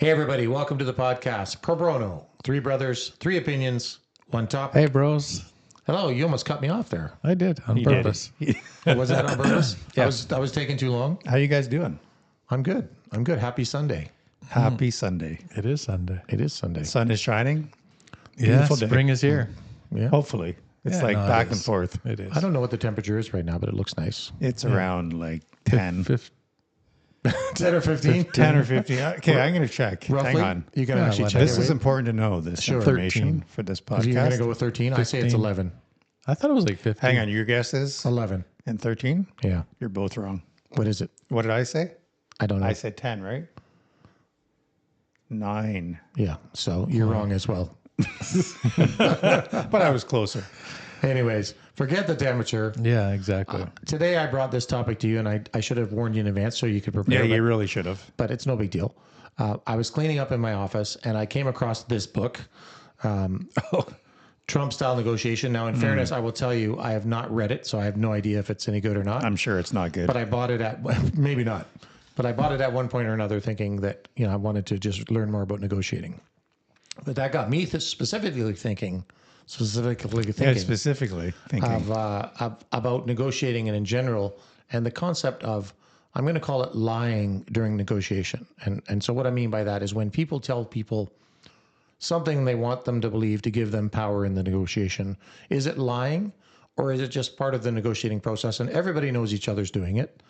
Hey, everybody. Welcome to the podcast. ProBROknow. Three brothers, three opinions, one topic. Hey, bros. Hello. You almost cut me off there. I did on He purpose. did. Was that on purpose? Yeah. I was taking too long. How you guys doing? I'm good. I'm good. Happy Sunday. Happy Sunday. It is Sunday. It is Sunday. Sun is shining. Yeah, Beautiful day. spring is here. Yeah. Hopefully. It's Yeah, like no, it back and is. forth. It is. I don't know what the temperature is right now, but it looks nice. It's around like 10. 10 or 15? 10 or 15. Okay, I'm going to check. Roughly? Hang on. You can Yeah, actually what- check This it. is important to know, this Sure. information for this You're going to podcast. go with 13? I say it's 15. 11. I thought it was like 15. Hang on. Your guess is 11. and 13? Yeah. You're both wrong. What is it? What did I say? I don't know. I said 10, right? 9. Yeah. So you're wrong as well. But I was closer. Anyways, forget the temperature. Yeah, exactly. Today I brought this topic to you, and I should have warned you in advance so you could prepare. Yeah, but- you really should have. but it's no big deal. I was cleaning up in my office and I came across this book, Trump Style Negotiation. Now, in fairness, I will tell you, I have not read it, so I have no idea if it's any good or not. I'm sure it's not good. But I bought it at, maybe not, but I bought it at one point or another thinking that, I wanted to just learn more about negotiating. But that got me specifically thinking Yeah, specifically thinking. about negotiating and in general, and the concept of, I'm going to call it lying during negotiation. And so what I mean by that is when people tell people something they want them to believe to give them power in the negotiation, is it lying or is it just part of the negotiating process? And everybody knows each other's doing it.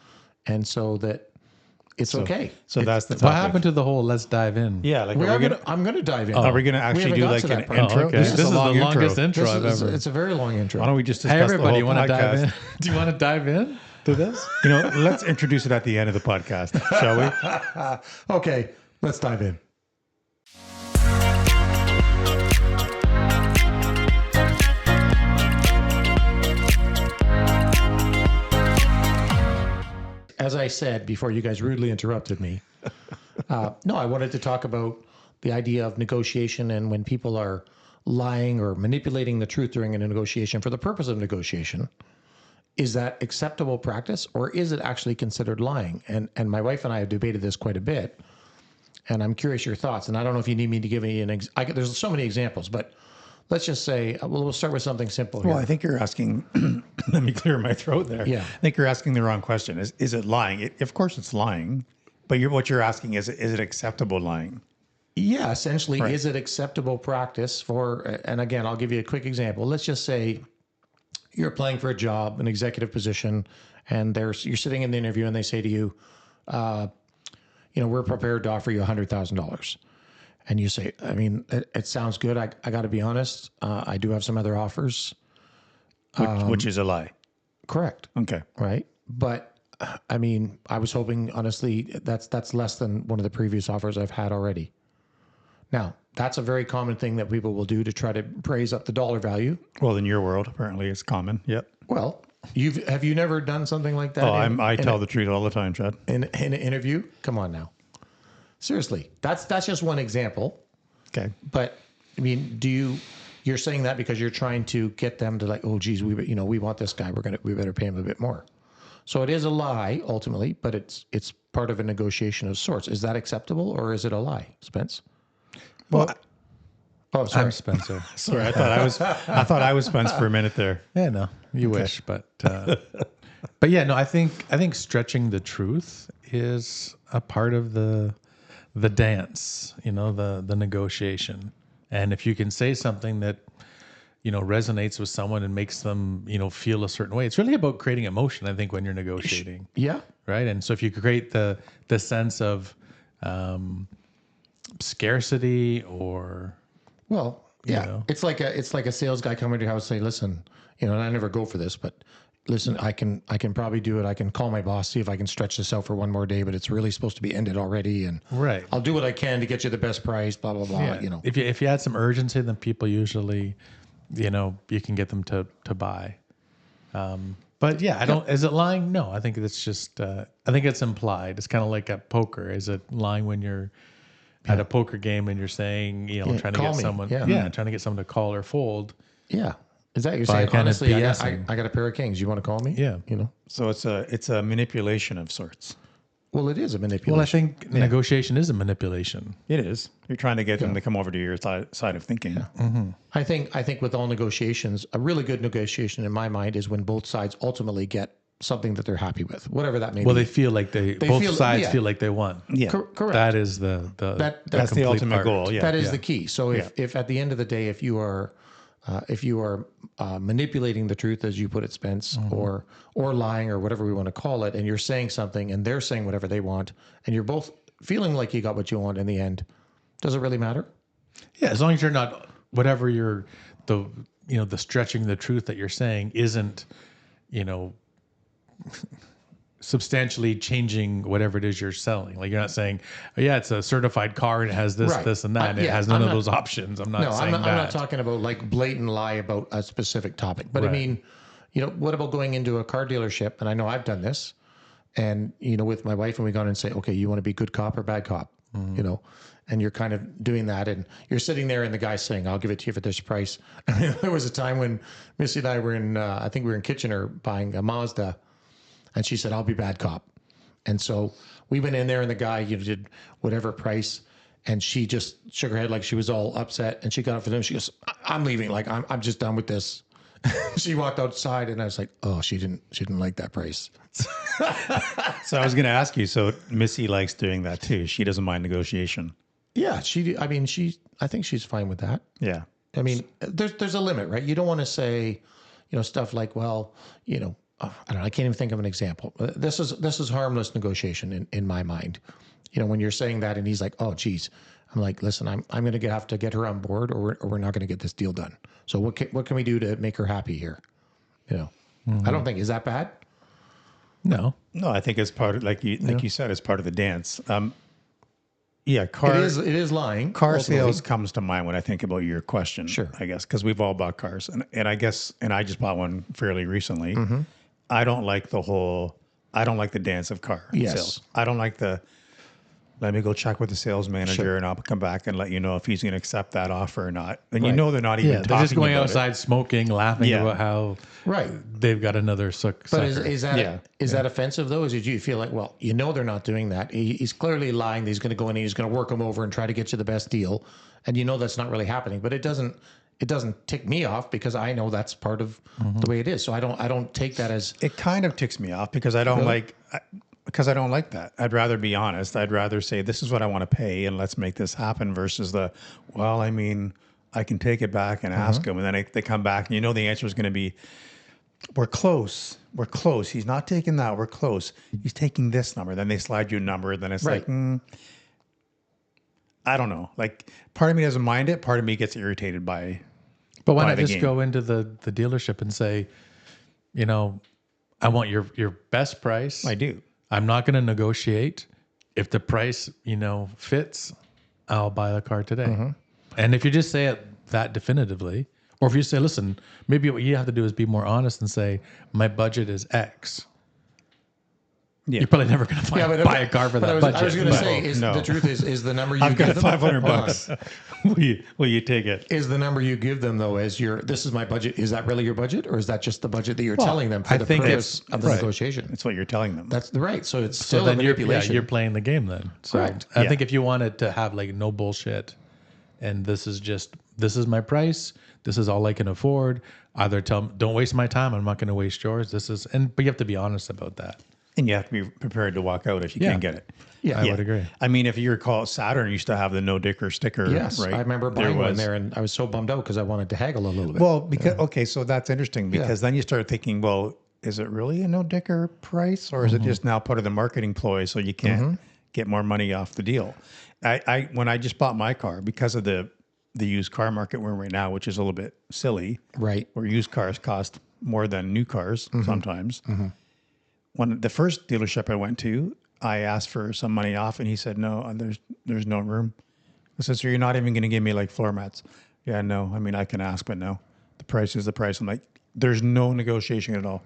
And so that it's okay. So that's the What topic. happened to the whole let's dive in? Yeah, like I'm going to dive in. are we going to actually do like an intro? okay. This is a long the longest intro. intro I've ever. It's a very long intro. Why don't we just discuss Hey, everybody, the you whole want to dive podcast? in? Do you want to dive in to this? Let's introduce it at the end of the podcast, shall we? Okay, let's dive in. As I said before you guys rudely interrupted me, no, I wanted to talk about the idea of negotiation and when people are lying or manipulating the truth during a negotiation for the purpose of negotiation. Is that acceptable practice or is it actually considered lying? And my wife and I have debated this quite a bit, and I'm curious your thoughts. And I don't know if you need me to give me there's so many examples, but let's just say, we'll start with something simple here. Well, I think you're asking. Let me clear my throat there. Yeah. I think you're asking the wrong question. Is it lying? Of course, it's lying. But what you're asking is it acceptable lying? Yeah, essentially, Right. is it acceptable practice for, and again, I'll give you a quick example. Let's just say you're applying for a job, an executive position, and you're sitting in the interview and they say to you, we're prepared to offer you $100,000. And you say, I mean, it sounds good. I got to be honest. I do have some other offers. Which is a lie. Correct. Okay. Right. But I mean, I was hoping, honestly, that's less than one of the previous offers I've had already. Now, that's a very common thing that people will do to try to praise up the dollar value. Well, in your world, apparently, it's common. Yep. Well, have you never done something like that? Oh, I tell the truth all the time, Chad. in an interview. Come on now, seriously. That's just one example. Okay. But I mean, you're saying that because you're trying to get them to like, oh, geez, we want this guy. We better pay him a bit more. So it is a lie ultimately, but it's part of a negotiation of sorts. Is that acceptable or is it a lie, Spence? Well, Oh, sorry. I'm Spencer. sorry, I thought I was Spence for a minute there. Yeah, no, you wish, but yeah, no, I think stretching the truth is a part of the dance, the negotiation. And if you can say something that resonates with someone and makes them feel a certain way, it's really about creating emotion. I think when you're negotiating, Yeah. right? And so if you create the sense of scarcity or Well, yeah, know? it's like a sales guy coming to your house and say, listen, and I never go for this, but listen, I can probably do it. I can call my boss, see if I can stretch this out for one more day, but it's really supposed to be ended already. And right. I'll do what I can to get you the best price, blah, blah, blah, If you add some urgency, then people usually, you can get them to buy. But yeah, is it lying? No, I think it's just, I think it's implied. It's kind of like at poker. Is it lying when you're at a poker game and you're saying, trying to call get me. someone, Yeah. trying to get someone to call or fold. Yeah. Is that you're By saying, kind of honestly, BSing. I got a pair of kings. You want to call me? Yeah. So it's a manipulation of sorts. Well, it is a manipulation. Well, I think negotiation is a manipulation. It is. You're trying to get them to come over to your side of thinking. I think with all negotiations, a really good negotiation in my mind is when both sides ultimately get something that they're happy with, whatever that may Well, be. they feel like both sides feel like they won. Yeah. Correct. That is the That's the complete ultimate art. goal. Yeah. That is the key. So if at the end of the day, if you are manipulating the truth, as you put it, Spence, or lying, or whatever we want to call it, and you're saying something and they're saying whatever they want, and you're both feeling like you got what you want in the end, does it really matter? Yeah, as long as you're not whatever the stretching the truth that you're saying isn't, substantially changing whatever it is you're selling. Like you're not saying, oh, yeah, it's a certified car and it has this, Right. this, and that. And it has none of those options. I'm not saying that. I'm not talking about like blatant lie about a specific topic. But I Right. mean, what about going into a car dealership? And I know I've done this. And, with my wife, and we go in and say, okay, you want to be good cop or bad cop? And you're kind of doing that. And you're sitting there and the guy's saying, I'll give it to you for this price. There was a time when Missy and I were I think we were in Kitchener buying a Mazda. And she said, I'll be bad cop. And so we went in there and the guy, did whatever price. And she just shook her head like she was all upset. And she got up for them. She goes, I'm leaving. Like, I'm just done with this. She walked outside and I was like, oh, she didn't like that price. So I was going to ask you. So Missy likes doing that too. She doesn't mind negotiation. Yeah, I think she's fine with that. Yeah. I mean, there's a limit, right? You don't want to say, stuff like, well, I don't know. I can't even think of an example. This is harmless negotiation in my mind. When you're saying that and he's like, oh, geez. I'm like, listen, I'm going to have to get her on board or we're not going to get this deal done. So what can we do to make her happy here? I don't think, is that bad? No. No, I think it's part of, like you said, it's part of the dance. Yeah, It is lying. Car ultimately. sales comes to mind when I think about your question. Sure. I guess because we've all bought cars, and I guess, and I just bought one fairly recently. I don't like the dance of car Yes. sales. I don't like let me go check with the sales manager and I'll come back and let you know if he's going to accept that offer or not. And Right. they're not even Yeah, talking they're just going about outside smoking, laughing Yeah. about how Right. they've got another sucker. But is that Yeah. that offensive though? Did you feel like, well, they're not doing that. He's clearly lying. He's going to go in and he's going to work them over and try to get you the best deal. And that's not really happening. But it doesn't tick me off because I know that's part of the way it is. So I don't take that as It kind of ticks me off because I don't I don't like that. I'd rather be honest. I'd rather say, this is what I want to pay and let's make this happen versus I can take it back and ask them. And then they come back and the answer is going to be, we're close. We're close. He's not taking that. We're close. He's taking this number. Then they slide you a number. Then it's Right. like, I don't know. Like part of me doesn't mind it. Part of me gets irritated by But why by not the just game. go into the dealership and say, I want your best price. I do. I'm not going to negotiate. If the price, fits, I'll buy the car today. And if you just say it that definitively, or if you say, listen, maybe what you have to do is be more honest and say, my budget is X. Yeah. You're probably never going to buy a car for that budget. I was going to but- say, no. the truth is the number you I've give got them. $500 Hold on. bucks. Will you take it? Is the number you give them though as this is my budget? Is that really your budget, or is that just the budget that you're telling them for I the think purpose of the right. negotiation? It's what you're telling them. That's right. So it's So still a then manipulation. you're playing the game then. So Correct. I Yeah. think if you wanted to have like no bullshit and this is my price, this is all I can afford, either don't waste my time, I'm not going to waste yours. But you have to be honest about that. And you have to be prepared to walk out if you Yeah. can't get it. Yeah. I would agree. I mean, if you recall, Saturn used to have the no dicker sticker. Yes, right? I remember buying one there, and I was so bummed out because I wanted to haggle a little bit. Well, because okay, so that's interesting because then you start thinking, well, is it really a no dicker price, or is it just now part of the marketing ploy so you can't get more money off the deal? I when I just bought my car because of the used car market we're in right now, which is a little bit silly, right. where used cars cost more than new cars sometimes. When the first dealership I went to, I asked for some money off, and he said, "No, there's no room." I said, "So you're not even going to give me like floor mats?" Yeah, no. I mean, I can ask, but no. The price is the price. I'm like, there's no negotiation at all.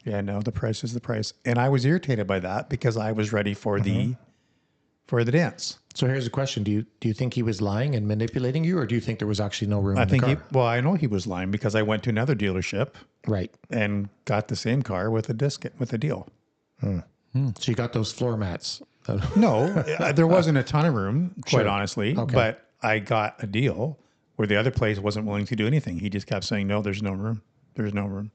Yeah, no. The price is the price, and I was irritated by that because I was ready for the dance. So here's a question: Do you think he was lying and manipulating you, or do you think there was actually no room I in think the car? I know he was lying because I went to another dealership Right. and got the same car with a deal. So you got those floor mats. No, there wasn't a ton of room, quite Sure. honestly. Okay. But I got a deal where the other place wasn't willing to do anything. He just kept saying, "No, there's no room. There's no room."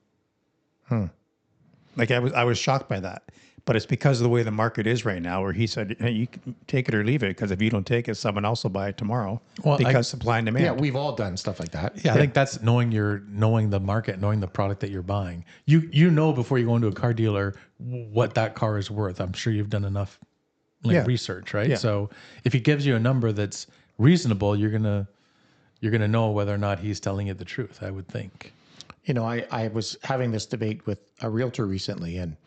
Like I was shocked by that. But it's because of the way the market is right now, where he said, "Hey, you can take it or leave it, because if you don't take it, someone else will buy it tomorrow." Well, because supply and demand. Yeah, we've all done stuff like that. Yeah, I think that's knowing the market, knowing the product that you're buying. You know before you go into a car dealer what that car is worth. I'm sure you've done enough research, right? Yeah. So if he gives you a number that's reasonable, you're gonna know whether or not he's telling you the truth, I would think. You know, I was having this debate with a realtor recently, and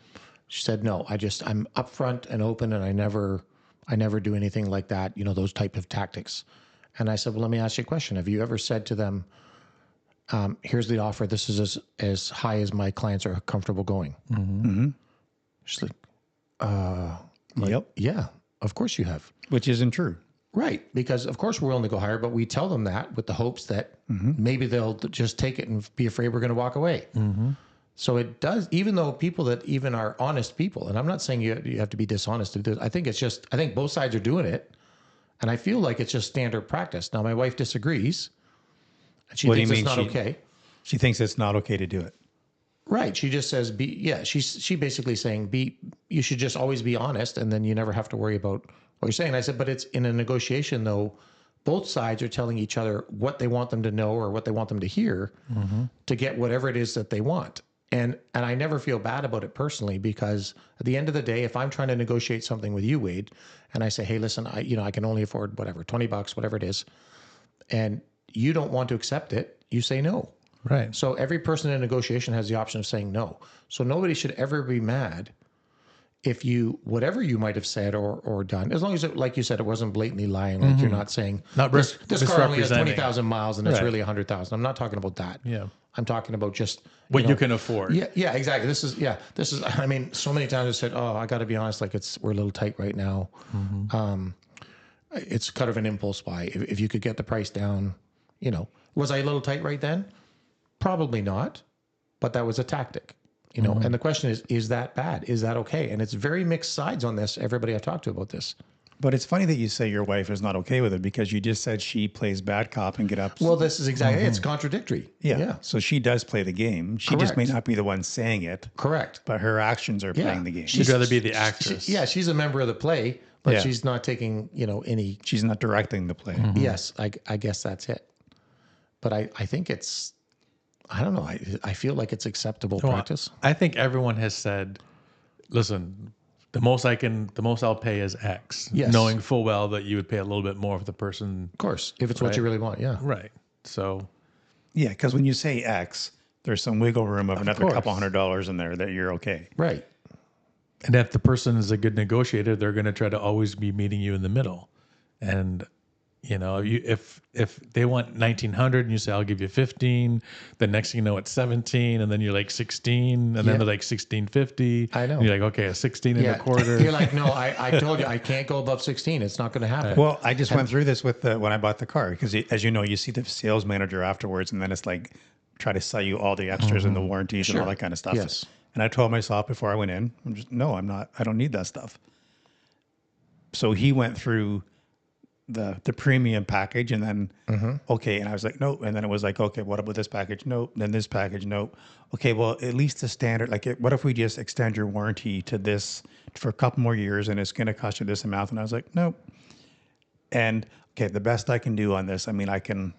she said, "No, I'm upfront and open, and I never do anything like that. You know, those type of tactics." And I said, "Well, let me ask you a question. Have you ever said to them, here's the offer. This is as high as my clients are comfortable going?" She's like, Yep. "Yeah, of course you have." Which isn't true. Right. Because of course we're willing to go higher, but we tell them that with the hopes that maybe they'll just take it and be afraid we're going to walk away. So it does, even though people that even are honest people, and I'm not saying you have to be dishonest to do this. I think both sides are doing it. And I feel like it's just standard practice. Now my wife disagrees. And she What do you thinks it's mean not okay. She thinks it's not okay to do it. Right. She just says, she basically saying, you should just always be honest, and then you never have to worry about what you're saying. I said, but it's in a negotiation though, both sides are telling each other what they want them to know or what they want them to hear to get whatever it is that they want. And I never feel bad about it personally, because at the end of the day, if I'm trying to negotiate something with you, Wade, and I say, "Hey, listen, I can only afford whatever, $20, whatever it is," and you don't want to accept it, you say no. Right. So every person in negotiation has the option of saying no. So nobody should ever be mad if whatever you might have said or done, as long as like you said, it wasn't blatantly lying. Like you're not saying Not this car only has misrepresenting. 20,000 miles and it's Right. really 100,000. I'm not talking about that. Yeah. I'm talking about just What you can afford. Yeah, exactly. This is, I mean, so many times I said, "Oh, I got to be honest, like we're a little tight right now." It's kind of an impulse buy. If you could get the price down, was I a little tight right then? Probably not, but that was a tactic, and the question is that bad? Is that okay? And it's very mixed sides on this. Everybody I've talked to about this. But it's funny that you say your wife is not okay with it, because you just said she plays bad cop and get up. Well, this is exactly, it's contradictory. Yeah. So she does play the game. She just may Correct. not be the one saying it, Correct. but her actions are playing the game. She'd rather be the actress. She's a member of the play, but Yeah. she's not taking, any. She's not directing the play. Yes, I guess that's it. But I think it's, I don't know. I feel like it's acceptable practice. I think everyone has said, listen, the most I'll pay is X. Yes. Knowing full well that you would pay a little bit more if the person. Of course, if it's what you really want. Yeah. Right. So, Yeah, because when you say X, there's some wiggle room of another course. couple $100 in there that you're okay. Right. and if the person is a good negotiator, they're going to try to always be meeting you in the middle. And, if they want 1,900 and you say, I'll give you 15, the next thing you know, it's 17, and then you're like 16, and then they're like 16.50. I know. And you're like, okay, a 16 and a quarter. You're like, no, I told you I can't go above 16. It's not going to happen. Well, I just went through this with when I bought the car, because as you know, you see the sales manager afterwards, and then it's like try to sell you all the extras and the warranties and all that kind of stuff. Yes. And I told myself before I went in, I'm not. I don't need that stuff. So he went through the premium package, and then okay, and I was like, no, and then it was like, okay, what about this package? Nope. Then this package, nope. Okay, well, at least the standard. Like, what if we just extend your warranty to this for a couple more years, and it's going to cost you this amount? And I was like, nope. And okay, the best I can do on this, I mean, I can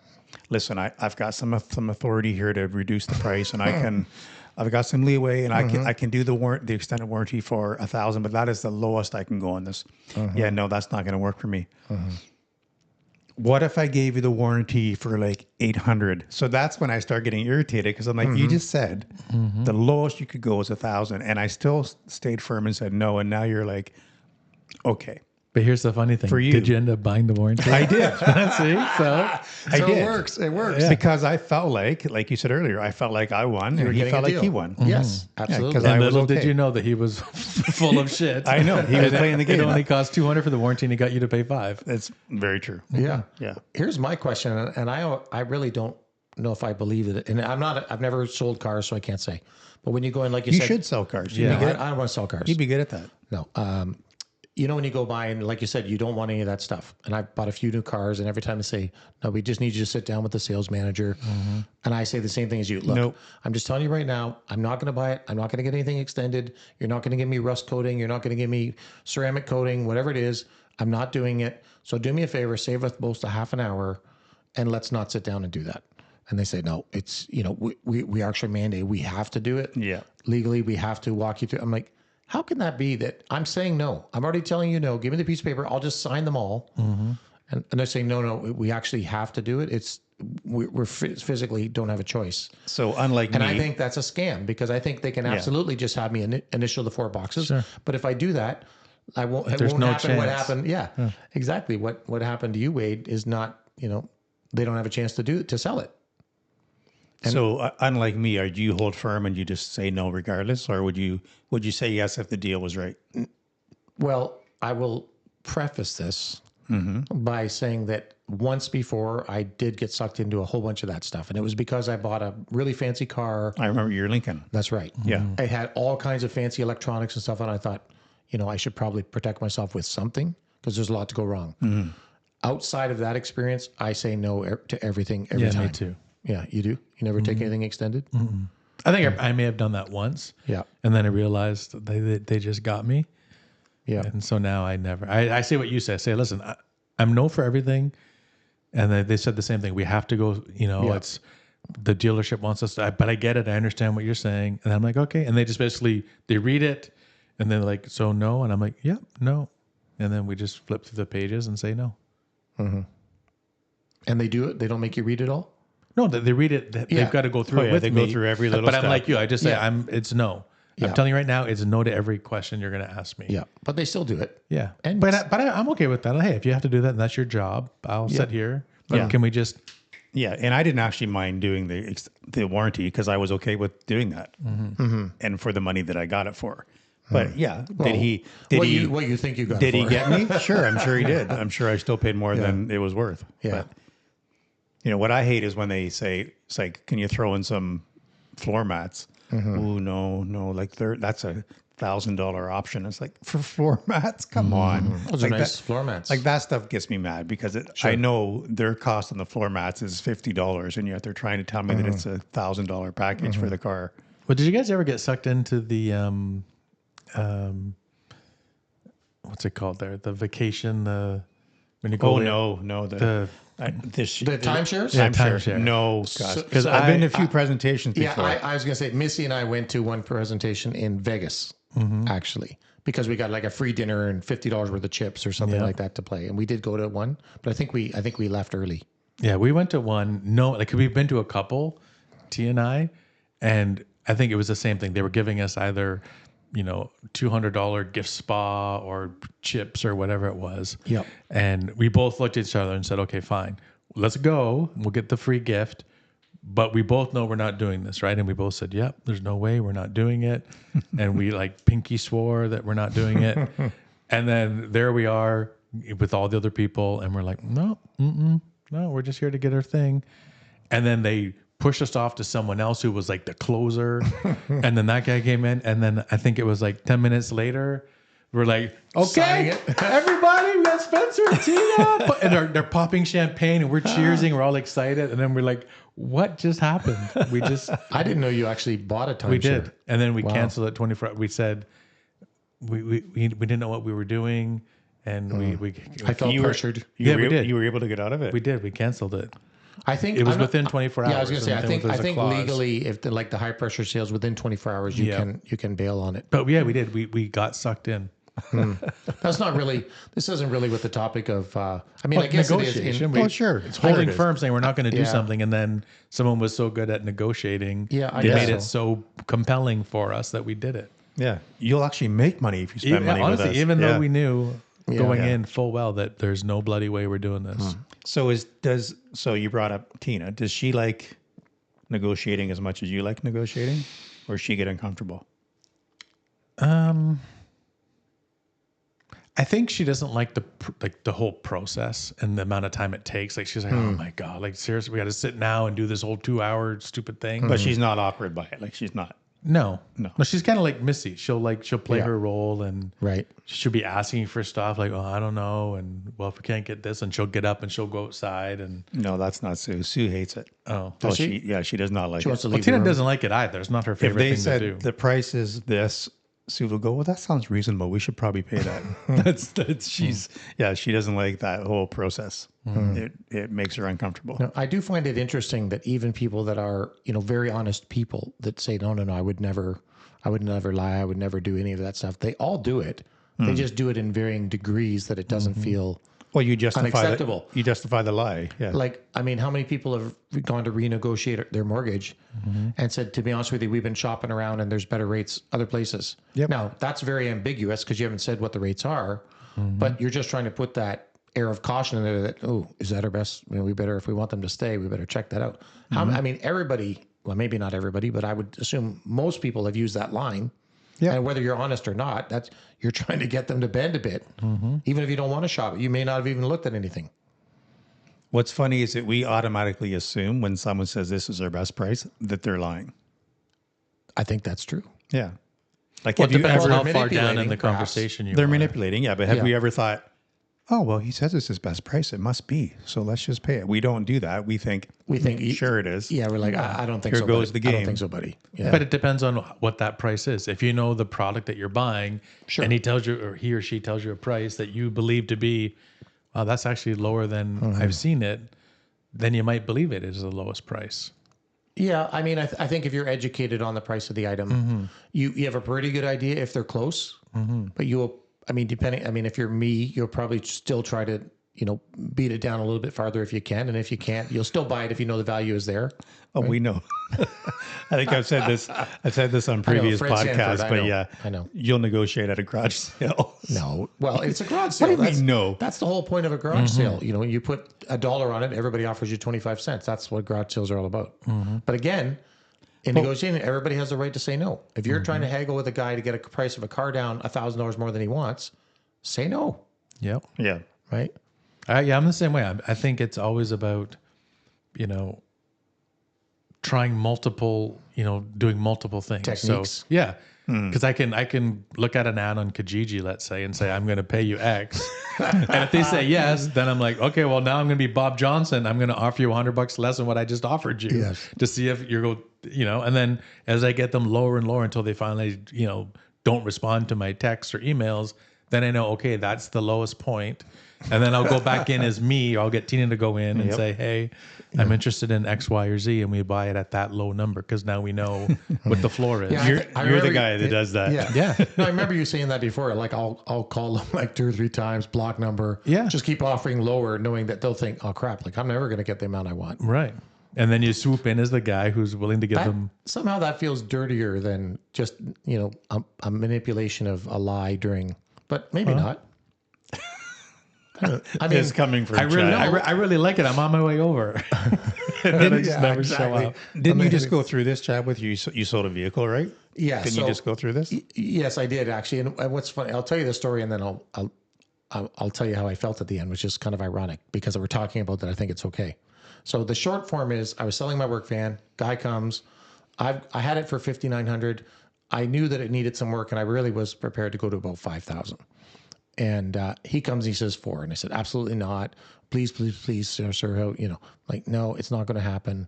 listen. I've got some authority here to reduce the price, and I've got some leeway, and I can do the extended warranty for 1,000, but that is the lowest I can go on this. Yeah, no, that's not going to work for me. What if I gave you the warranty for like 800? So that's when I start getting irritated, because I'm like, you just said the lowest you could go is 1,000, and I still stayed firm and said no. And now you're like, okay. But here's the funny thing. For you. Did you end up buying the warranty? I did. See? So I did. It works. It works. Because I felt like you said earlier, I felt like I won, and he getting felt a like deal. he won. Yes, absolutely. 'cause and I was little did okay. you know that he was full of shit. I know. He was playing the game. It only cost $200 for the warranty, and he got you to pay $500. That's very true. Yeah. Yeah. Here's my question, and I really don't know if I believe it. And I've never sold cars, so I can't say. But when you go in, like you You said, should sell cars. I don't want to sell cars. You'd be good at that. No. You know, when you go by and like you said, you don't want any of that stuff. And I bought a few new cars, and every time I say, no, we just need you to sit down with the sales manager. And I say the same thing as you. Look, Nope. I'm just telling you right now, I'm not going to buy it. I'm not going to get anything extended. You're not going to give me rust coating. You're not going to give me ceramic coating, whatever it is. I'm not doing it. So do me a favor, save us both a half an hour, and let's not sit down and do that. And they say, no, it's, you know, we actually mandate, we have to do it. Yeah. Legally, we have to walk you through. I'm like, how can that be that I'm saying no? I'm already telling you no. Give me the piece of paper. I'll just sign them all. And they're saying, no, we actually have to do it. We're physically don't have a choice. So unlike And me, I think that's a scam because I think they can absolutely just have me initial the 4 boxes. Sure. But if I do that, it won't no happen. What chance. happened? Yeah, exactly. What happened to you, Wade, is not, you know, they don't have a chance to sell it. so unlike me, do you hold firm and you just say no regardless, or would you say yes if the deal was right? Well, I will preface this by saying that once before I did get sucked into a whole bunch of that stuff. And it was because I bought a really fancy car. I remember your Lincoln. That's right. Yeah. It had all kinds of fancy electronics and stuff. And I thought, you know, I should probably protect myself with something because there's a lot to go wrong. Outside of that experience, I say no to everything every time. Me too. Yeah, you do? You never take anything extended? I think I may have done that once. Yeah. And then I realized they just got me. Yeah. And so now I say what you say. I say, listen, I'm no for everything. And they said the same thing. We have to go, you know, it's the dealership wants us to, but I get it. I understand what you're saying. And I'm like, okay. And they just basically, they read it and they're like, so no. And I'm like, yep, no. And then we just flip through the pages and say no. And they do it? They don't make you read it all? No, they read it. They've got to go through it with they me. go through every little But step. I'm like you. I just say, it's no. Yeah. I'm telling you right now, it's no to every question you're going to ask me. Yeah. But they still do it. Yeah. And- But I'm okay with that. Hey, if you have to do that, and that's your job. I'll sit here. But Yeah. can we just... Yeah, and I didn't actually mind doing the warranty because I was okay with doing that, and for the money that I got it for. But yeah, did he? What you think you got Did it he for? get me? Sure, I'm sure he did. I'm sure I still paid more than it was worth. Yeah. But, you know what I hate is when they say it's like, "Can you throw in some floor mats?" Ooh, no, like that's a $1,000 option. It's like, for floor mats, come on. Those like are nice floor mats. Like that stuff gets me mad because I know their cost on the floor mats is $50, and yet they're trying to tell me that it's a $1,000 package for the car. Well, did you guys ever get sucked into the... what's it called there? The vacation, when you go... The timeshares? Yeah, timeshare. timeshare. No, gosh. Because I've been to a few presentations Yeah, before. I was going to say, Missy and I went to one presentation in Vegas, actually, because we got like a free dinner and $50 worth of chips or something like that to play. And we did go to one, but I think we left early. Yeah, we went to one. No, like we've been to a couple, T and I think it was the same thing. They were giving us either, you know, $200 gift spa or chips or whatever it was. Yep. And we both looked at each other and said, okay, fine, let's go. We'll get the free gift. But we both know we're not doing this, right? And we both said, yep, there's no way we're not doing it. And we like pinky swore that we're not doing it. And then there we are with all the other people. And we're like, no, we're just here to get our thing. And then they pushed us off to someone else who was like the closer. And then that guy came in. And then I think it was like 10 minutes later, we're like, okay, everybody, we got Spencer and Tina. And they're popping champagne and we're cheersing. We're all excited. And then we're like, what just happened? I didn't know you actually bought a timeshare. We did. And then we canceled it 24. We said, we didn't know what we were doing. And we I felt pressured. We did. You were able to get out of it? We did. We canceled it. I think it was within 24 hours. Yeah, I was going to say, I think clause. legally, if the high pressure sales within 24 hours, you can bail on it. But yeah, we did. We got sucked in. That's not really. This isn't really with the topic of. I mean, I guess it is. Negotiation. Sure. It's holding firm, saying we're not going to do something, and then someone was so good at negotiating. Yeah, I they guess made it so compelling for us that we did it. Yeah. You'll actually make money if you spend money honestly, with us. even though we knew going Yeah. in full well that there's no bloody way we're doing this. So you brought up Tina. Does she like negotiating as much as you like negotiating, or does she get uncomfortable? I think she doesn't like the whole process and the amount of time it takes. Like she's like, oh my God, like seriously, we got to sit now and do this whole 2 hour stupid thing. But she's not awkward by it. Like she's not. No. She's kind of like Missy. She'll play Yeah. her role and Right. she'll be asking for stuff like, oh, I don't know. And well, if we can't get this, and she'll get up and she'll go outside and No, that's not Sue. Sue hates it. oh, Oh, she does not like She wants it. to well, leave. Tina the room. doesn't like it either. It's not her If favorite they thing said to do. the price is this, Sue will go, well, that sounds reasonable. We should probably pay that. She doesn't like that whole process. It makes her uncomfortable. No, I do find it interesting that even people that are, very honest people that say, no, I would never lie. I would never do any of that stuff. They all do it. They just do it in varying degrees that it doesn't feel Well, you justify unacceptable. You justify the lie. Yeah. like, I mean, how many people have gone to renegotiate their mortgage and said, to be honest with you, we've been shopping around and there's better rates other places. Yep. Now, that's very ambiguous because you haven't said what the rates are, but you're just trying to put that air of caution in there that, oh, is that our best? We better, if we want them to stay, we better check that out. I mean, everybody, well, maybe not everybody, but I would assume most people have used that line. Yeah. And whether you're honest or not, that's you're trying to get them to bend a bit. Even if you don't want to shop it, you may not have even looked at anything. What's funny is that we automatically assume when someone says this is our best price that they're lying. I think that's true. Yeah. Like, Well, it have you depends ever, how far down in manipulating, the perhaps. conversation you they're are. manipulating. Yeah. But have Yeah. we ever thought, oh, well, he says it's his best price. It must be. So let's just pay it. We don't do that. We think, sure it is. Yeah, we're like, I don't think Here so. goes buddy. the I don't game. think so, buddy. Yeah. But it depends on what that price is. If you know the product that you're buying, Sure. and he tells you, or he or she tells you a price that you believe to be, well, that's actually lower than I've seen it, then you might believe it is the lowest price. Yeah, I mean, I think if you're educated on the price of the item, you have a pretty good idea if they're close. But if you're me, you'll probably still try to, beat it down a little bit farther if you can. And if you can't, you'll still buy it if you know the value is there. Oh, we know. I think I've said this. I've said this on previous Fred podcasts, Sanford, I but know. yeah, I know. You'll negotiate at a garage sale. No, well, it's a garage sale. What do you That's- mean, no? That's the whole point of a garage sale. You put $1 on it, everybody offers you 25 cents. That's what garage sales are all about. But again, in negotiating, everybody has the right to say no. If you're trying to haggle with a guy to get a price of a car down $1,000 more than he wants, say no, Yep. Yeah. right? Yeah, I'm the same way. I think it's always about, trying multiple, doing multiple things. Techniques. So, yeah. Because I can look at an ad on Kijiji, let's say, and say, I'm going to pay you X. And if they say yes, then I'm like, okay, well, now I'm going to be Bob Johnson. I'm going to offer you $100 less than what I just offered you Yes. to see if and then as I get them lower and lower until they finally, don't respond to my texts or emails, then I know, okay, that's the lowest point. And then I'll go back in as me. Or I'll get Tina to go in and say, hey, I'm interested in X, Y, or Z. And we buy it at that low number because now we know what the floor is. Yeah, You're I the remember- guy that does that. Yeah. Yeah. No, I remember you saying that before. Like I'll call them like 2 or 3 times, block number. Yeah. Just keep offering lower, knowing that they'll think, oh crap, like I'm never going to get the amount I want. Right. And then you swoop in as the guy who's willing to give them. Somehow that feels dirtier than just, a manipulation of a lie during, but maybe not. I mean, It's coming from I really like it. I'm on my way over. And then I just never show up. Didn't you just go through this, Chad, with you sold a vehicle, right? Yeah. Didn't you just go through this? Yes, I did actually. And what's funny, I'll tell you the story and then I'll tell you how I felt at the end, which is kind of ironic because we're talking about that. I think it's okay. So the short form is I was selling my work van. Guy comes. I had it for $5,900. I knew that it needed some work and I really was prepared to go to about $5,000. And he comes and he says 4. And I said, absolutely not. Please, sir. Like, no, it's not going to happen.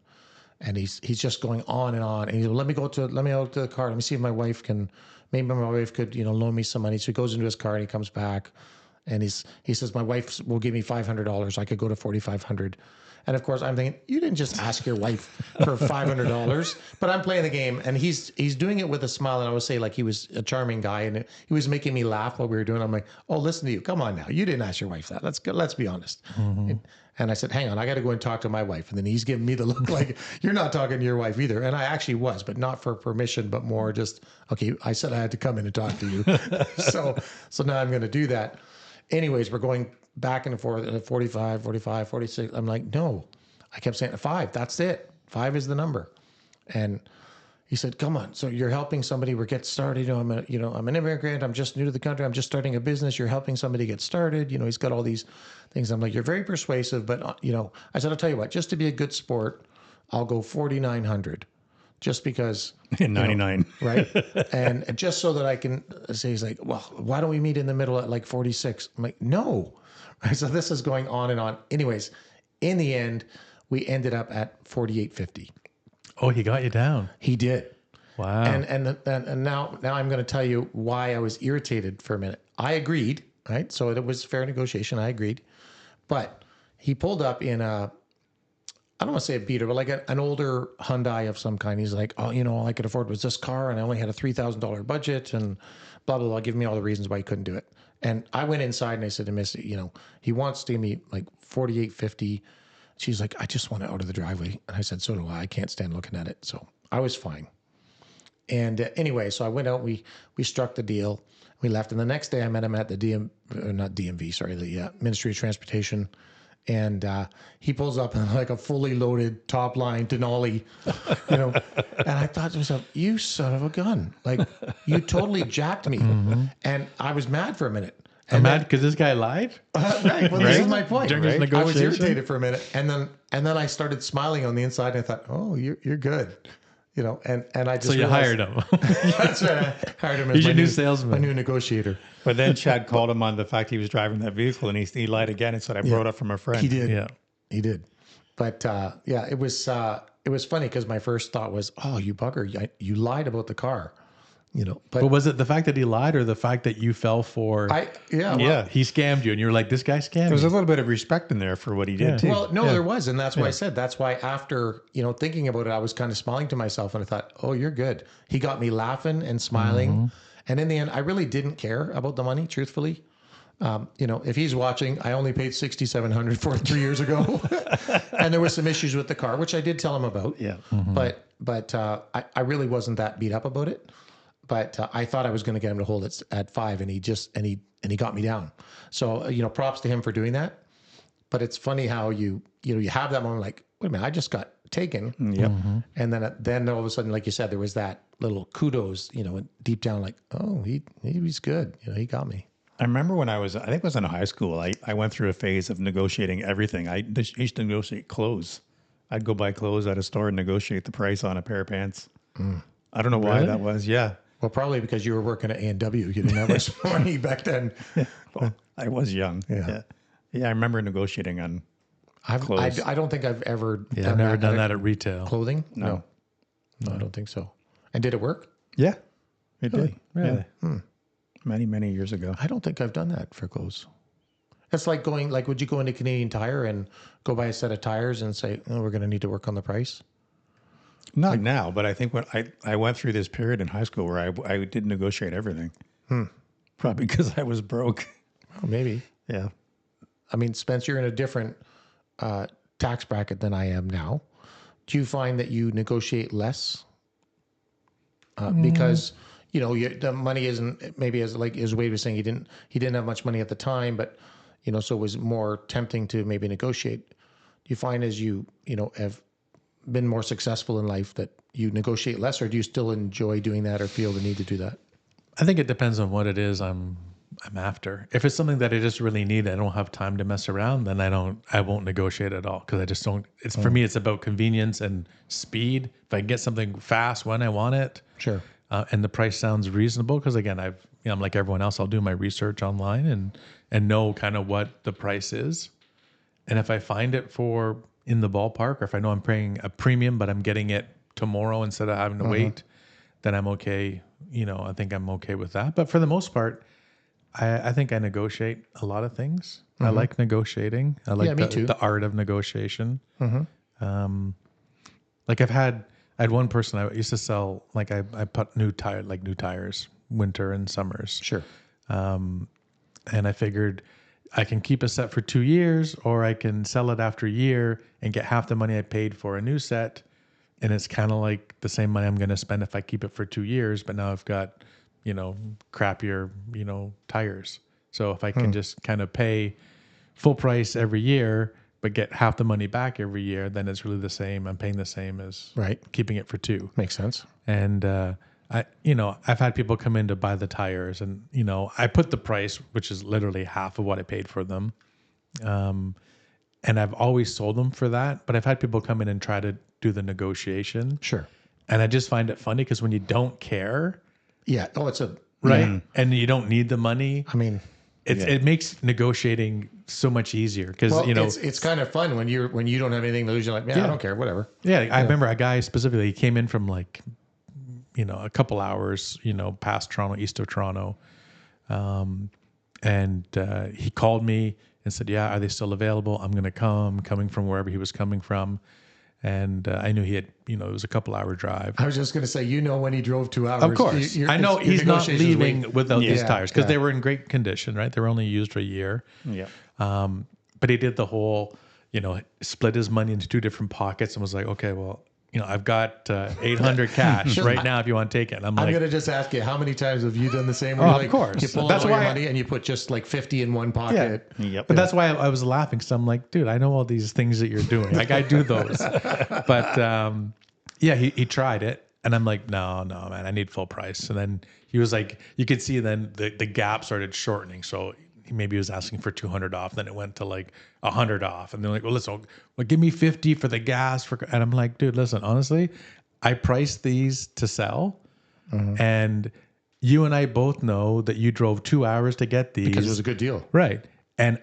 And he's just going on and on. And he's like, let me go to the car. Let me see if my wife could, loan me some money. So he goes into his car and he comes back and he says, my wife will give me $500. I could go to $4,500. And of course I'm thinking, you didn't just ask your wife for $500, but I'm playing the game and he's doing it with a smile. And I would say like he was a charming guy and he was making me laugh while we were doing it. I'm like, oh, listen to you. Come on now. You didn't ask your wife that. Let's be honest. And I said, hang on, I got to go and talk to my wife. And then he's giving me the look like you're not talking to your wife either. And I actually was, but not for permission, but more just, okay, I said I had to come in and talk to you. so now I'm going to do that. Anyways, we're going back and forth at 45, 46. I'm like, no, I kept saying 5. That's it. 5 is the number. And He said, "Come on, so you're helping somebody. We're getting started. I'm an immigrant. I'm just new to the country. I'm just starting a business. You're helping somebody get started. He's got all these things." I'm like, "You're very persuasive, but I said, I'll tell you what. Just to be a good sport, I'll go 4,900, just because." In 99. Right? And just so that I can say, he's like, "Well, why don't we meet in the middle at like 46?" I'm like, "No." Right? So this is going on and on. Anyways, in the end, we ended up at 48.50. Oh, he got you down. He did. Wow. And now I'm going to tell you why I was irritated for a minute. I agreed, right? So it was fair negotiation. I agreed. But he pulled up in I don't want to say a beater, but like an older Hyundai of some kind. He's like, "Oh, all I could afford was this car, and I only had a $3,000 budget, and blah, blah, blah." Give me all the reasons why he couldn't do it. And I went inside and I said to Missy, he wants to give me like 48.50. She's like, "I just want it out of the driveway." And I said, "So do I. I can't stand looking at it." So I was fine. And anyway, so I went out, we struck the deal, we left. And the next day I met him at the not DMV, sorry, the Ministry of Transportation. And he pulls up in like a fully loaded top line Denali, and I thought to myself, "You son of a gun. Like, you totally jacked me." And I was mad for a minute. I'm mad because this guy lied? Right. Well, this is my point. During this I was negotiation? irritated for a minute. And then I started smiling on the inside, and I thought, "Oh, you're good." And I just So you hired him. That's right. I hired him as He's my your new salesman. my new negotiator. But then Chad called him on the fact he was driving that vehicle, and he lied again and said, "I borrowed it from a friend." He did. Yeah. He did. But it was funny because my first thought was, "Oh, you bugger! You lied about the car." But was it the fact that he lied or the fact that you fell for Yeah. he scammed you and you were like, this guy scammed There was me? a little bit of respect in there for what he did too. Well, no, there was, and that's why I said that's why after thinking about it, I was kind of smiling to myself, and I thought, "Oh, you're good." He got me laughing and smiling, and in the end, I really didn't care about the money, truthfully. If he's watching, I only paid $6,700 for it 3 years ago, and there was some issues with the car, which I did tell him about. Yeah. But I really wasn't that beat up about it. But I thought I was going to get him to hold it at 5, and he got me down. So props to him for doing that. But it's funny how you have that moment like, wait a minute, I just got taken. Yep. And then all of a sudden, like you said, there was that little kudos, deep down, like, "Oh, he was good. He got me." I remember when I think it was in high school, I went through a phase of negotiating everything. I used to negotiate clothes. I'd go buy clothes at a store and negotiate the price on a pair of pants. I don't know why Really? that was. Yeah. Well, probably because you were working at A&W. You didn't have much money back then. Well, I was young. Yeah. Yeah. I remember negotiating on clothes. I don't think I've ever I've never done that at retail. clothing. No. No, I don't think so. And did it work? Yeah. It did. Really? Yeah. Many, many years ago. I don't think I've done that for clothes. It's like would you go into Canadian Tire and go buy a set of tires and say, "Oh, we're going to need to work on the price"? Not now, but I think when I went through this period in high school where I did negotiate everything. Probably because I was broke. Oh, maybe. Yeah. I mean, Spence, you're in a different tax bracket than I am now. Do you find that you negotiate less because the money isn't maybe as Wade was saying, he didn't have much money at the time, but so it was more tempting to maybe negotiate. Do you find as you have been more successful in life that you negotiate less, or do you still enjoy doing that or feel the need to do that? I think it depends on what it is I'm after. If it's something that I just really need, I don't have time to mess around, then I won't negotiate at all because I just don't. It's for me, it's about convenience and speed. If I can get something fast when I want it, Sure. And the price sounds reasonable, because again, I'm like everyone else. I'll do my research online and know kind of what the price is, and if I find it in the ballpark, or if I know I'm paying a premium but I'm getting it tomorrow instead of having to wait, then I'm okay. I think I'm okay with that. But for the most part, I think I negotiate a lot of things. I like negotiating. I like me too. the art of negotiation. Like I had one person I used to sell, like I put new tires, winter and summers. Sure. And I figured I can keep a set for 2 years, or I can sell it after a year and get half the money I paid for a new set. And it's kind of like the same money I'm going to spend if I keep it for 2 years, but now I've got, crappier, tires. So if I can just kind of pay full price every year, but get half the money back every year, then it's really the same. I'm paying the same as Right. keeping it for 2. Makes sense. And I've had people come in to buy the tires, and I put the price, which is literally half of what I paid for them, and I've always sold them for that. But I've had people come in and try to do the negotiation, Sure. and I just find it funny because when you don't care, Yeah. Oh, it's a right, and you don't need the money, I mean, it makes negotiating so much easier because well, it's kind of fun when you don't have anything to lose. You're like, I don't care, whatever. Yeah, I remember a guy specifically, he came in from like, a couple hours, past Toronto, east of Toronto. And he called me and said, yeah, are they still available? I'm going to coming from wherever he was coming from. And I knew he had, it was a couple hour drive. I was just going to say, when he drove 2 hours. Of course. I know he's not leaving without these tires because they were in great condition, right? They were only used for a year. Yeah. But he did the whole, split his money into 2 different pockets and was like, okay, well, I've got 800 cash right now if you want to take it. And I'm going to just ask you, how many times have you done the same? Of course. You pull out all your money and you put just like 50 in one pocket. Yeah. Yep. But that's why I was laughing because I'm like, dude, I know all these things that you're doing. Like I do those. But he tried it. And I'm like, no, man, I need full price. And then he was like, you could see then the gap started shortening. So maybe he was asking for 200 off. Then it went to like 100 off. And they're like, well, listen, give me 50 for the gas. And I'm like, dude, listen, honestly, I priced these to sell. And you and I both know that you drove 2 hours to get these. Because it was a good deal. Right. And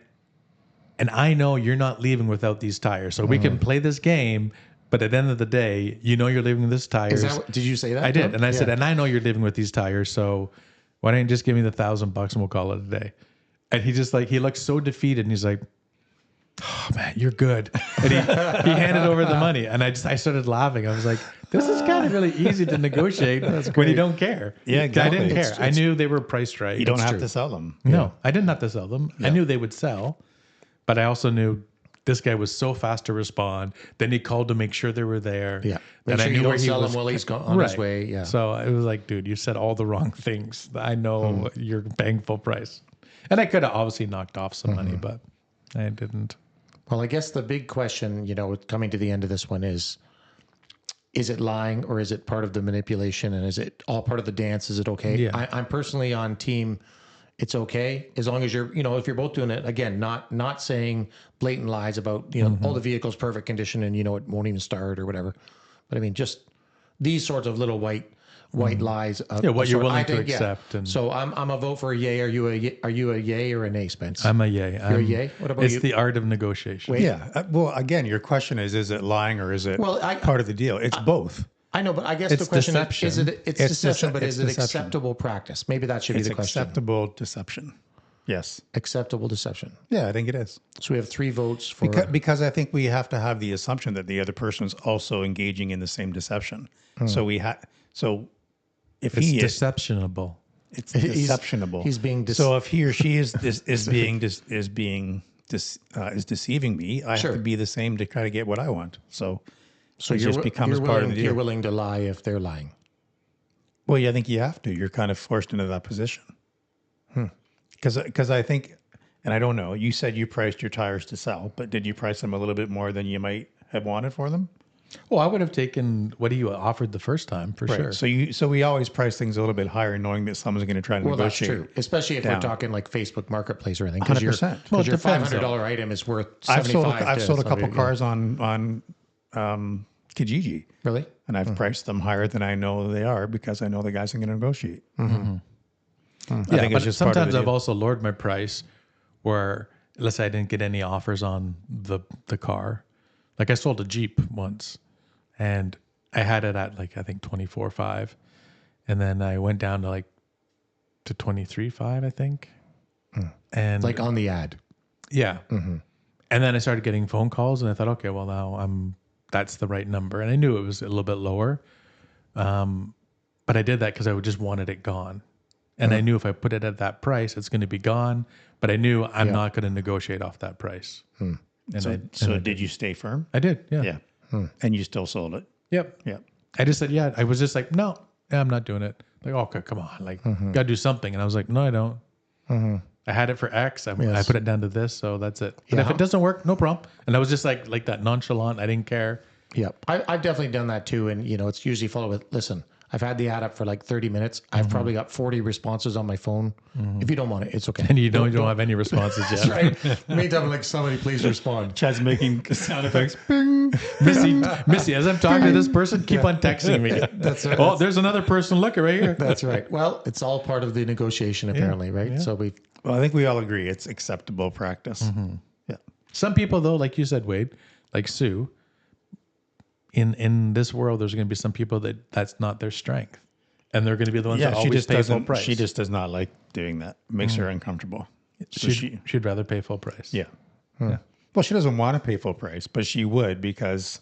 I know you're not leaving without these tires. So we can play this game. But at the end of the day, you're leaving with these tires. Did you say that? I did. And I said, and I know you're leaving with these tires. So why don't you just give me the $1,000 and we'll call it a day? And he just he looked so defeated and he's like, oh man, you're good. And he handed over the money. And I started laughing. I was like, this is kind of really easy to negotiate when you don't care. Yeah, exactly. I didn't care. I knew they were priced right. You don't have to sell them. No, I didn't have to sell them. I knew they would sell, but I also knew this guy was so fast to respond. Then he called to make sure they were there. Yeah. That Make sure I knew you where don't he sell was him while he's on his way. Yeah. So it was like, dude, you said all the wrong things. I know you're paying full price. And I could have obviously knocked off some money, but I didn't. Well, I guess the big question, coming to the end of this one is it lying or is it part of the manipulation? And is it all part of the dance? Is it okay? Yeah. I'm personally on team. It's okay as long as you're, if you're both doing it, again, not saying blatant lies about, oh, the vehicle's perfect condition and, it won't even start or whatever. But I mean, just these sorts of little white lies. What you're willing to accept. And so I'm a vote for a yay. Are you a yay or an nay, Spence? I'm a yay. You're a yay? What about it's you? It's the art of negotiation. Wait. Yeah. Well, again, your question is it lying or is it part of the deal? It's both. I know, but I guess the question deception. is it's deception, but is it deception. acceptable practice? Maybe that should be the question. Acceptable deception. Yes. Acceptable deception. Yeah, I think it is. So we have 3 votes for... Because I think we have to have the assumption that the other person is also engaging in the same deception. So if It's he is... deceptionable. It's deceptionable. He's being... So if he or she is deceiving me, I have to be the same to kind of get what I want. So it just becomes part of the deal. You're willing to lie if they're lying. Well, yeah, I think you have to. You're kind of forced into that position. Because I think, and I don't know, you said you priced your tires to sell, but did you price them a little bit more than you might have wanted for them? Well, I would have taken what you offered the first time for sure. So we always price things a little bit higher, knowing that someone's going to try to negotiate. That's true, especially if we're talking like Facebook Marketplace or anything. 100%. Because your $500 item is worth $75. I've sold a couple cars on Kijiji. Really? And I've priced them higher than I know they are because I know the guys are going to negotiate. I think it's just sometimes I've also lowered my price where, let's say I didn't get any offers on the car. Like I sold a Jeep once and I had it at like, I think 24.5. And then I went down to 23.5, I think. And like on the ad. Yeah. And then I started getting phone calls and I thought, okay, well now that's the right number. And I knew it was a little bit lower. But I did that because I just wanted it gone. And I knew if I put it at that price, it's going to be gone. But I knew I'm not going to negotiate off that price. And so did you stay firm? I did, yeah. Yeah. And you still sold it? Yep. Yeah. I just said, I was just like, no, I'm not doing it. Like, okay, come on. Like, got to do something. And I was like, no, I don't. I had it for X. I Yes. put it down to this, so that's it. And Yeah. if it doesn't work, no problem. And I was just like that nonchalant. I didn't care. Yep. I've definitely done that too. And, it's usually followed with, listen, I've had the ad up for like 30 minutes. I've probably got 40 responses on my phone. If you don't want it, it's okay. And you don't have any responses yet. That's right. Meantime, I'm like, somebody please respond. Chad's making sound effects. Missy, as I'm talking to this person, keep on texting me. That's right. Oh, there's another person. Look right here. That's right. Well, it's all part of the negotiation apparently, right? Yeah. So Well, I think we all agree it's acceptable practice. Yeah. Some people, though, like you said, Wade, like Sue, in this world, there's going to be some people that's not their strength, and they're going to be the ones that always pay full price. She just does not like doing that. It makes her uncomfortable. So She'd rather pay full price. yeah. Well, she doesn't want to pay full price, but she would because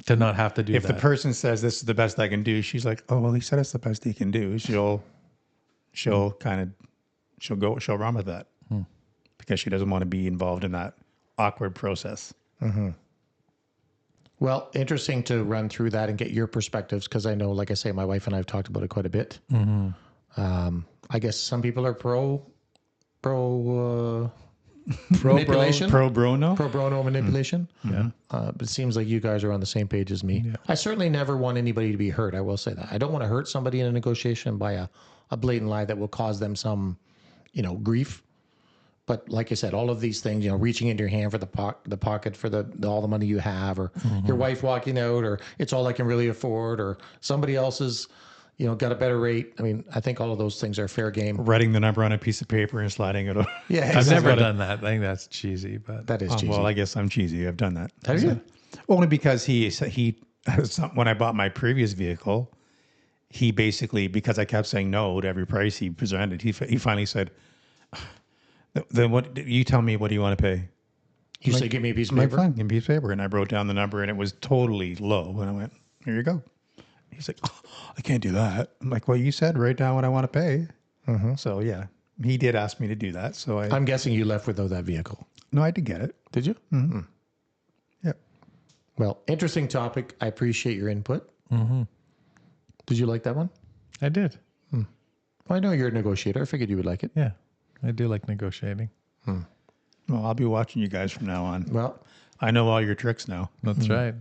To not have to do if that. the person says this is the best I can do, she's like, oh well, he said it's the best he can do. She'll run with that because she doesn't want to be involved in that awkward process. well, interesting to run through that and get your perspectives because I know, like I say, my wife and I have talked about it quite a bit. I guess some people are pro manipulation, ProBROknow. pro bono manipulation. Yeah. But it seems like you guys are on the same page as me. I certainly never want anybody to be hurt. I will say that. I don't want to hurt somebody in a negotiation by a blatant lie that will cause them some, grief. But like I said, all of these things, reaching into your hand for the pocket for all the money you have, or your wife walking out, or it's all I can really afford, or somebody else's, got a better rate. I mean, I think all of those things are fair game. Writing the number on a piece of paper and sliding it over. Yeah, I've exactly. never done that. I think that's cheesy, but That is cheesy. Well, I guess I'm cheesy. I've done that. Have you? Only because he when I bought my previous vehicle, he basically, because I kept saying no to every price he presented, he finally said, "Then what? You tell me, what do you want to pay?" You say, give me a piece of I'm like, paper. fine, give me a piece of paper, and I wrote down the number, and it was totally low. And I went, "Here you go." He's like, oh, "I can't do that." I'm like, "Well, you said write down what I want to pay." So yeah, he did ask me to do that. So I'm guessing you left without that vehicle. no, I did get it. Did you? Yep. Well, interesting topic. I appreciate your input. Did you like that one? I did. Well, I know you're a negotiator. I figured you would like it. Yeah. I do like negotiating. Well, I'll be watching you guys from now on. Well, I know all your tricks now. That's right.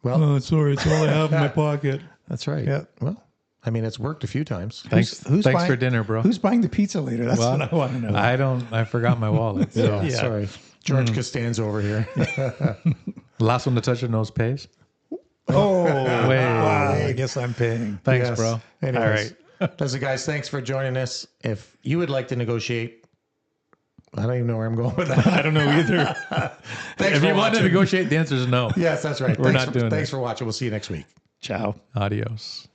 well, Oh, sorry, it's all I have in my pocket. that's right. Yeah. Well, I mean, it's worked a few times. Thanks for dinner, bro. Who's buying the pizza later? That's what I want to know. I forgot my wallet. So. Yeah, sorry. George Costanza over here. Last one to touch your nose pays. Oh, Wait. wow. I guess I'm paying. Thanks, Yes. bro. Anyways, listen, guys, thanks for joining us. If you would like to negotiate, I don't even know where I'm going with that. I don't know either. Thanks If for you want to watching. negotiate, the answer is no. Yes, that's right. We're Thanks not doing Thanks it. for watching. We'll see you next week. Ciao. Adios.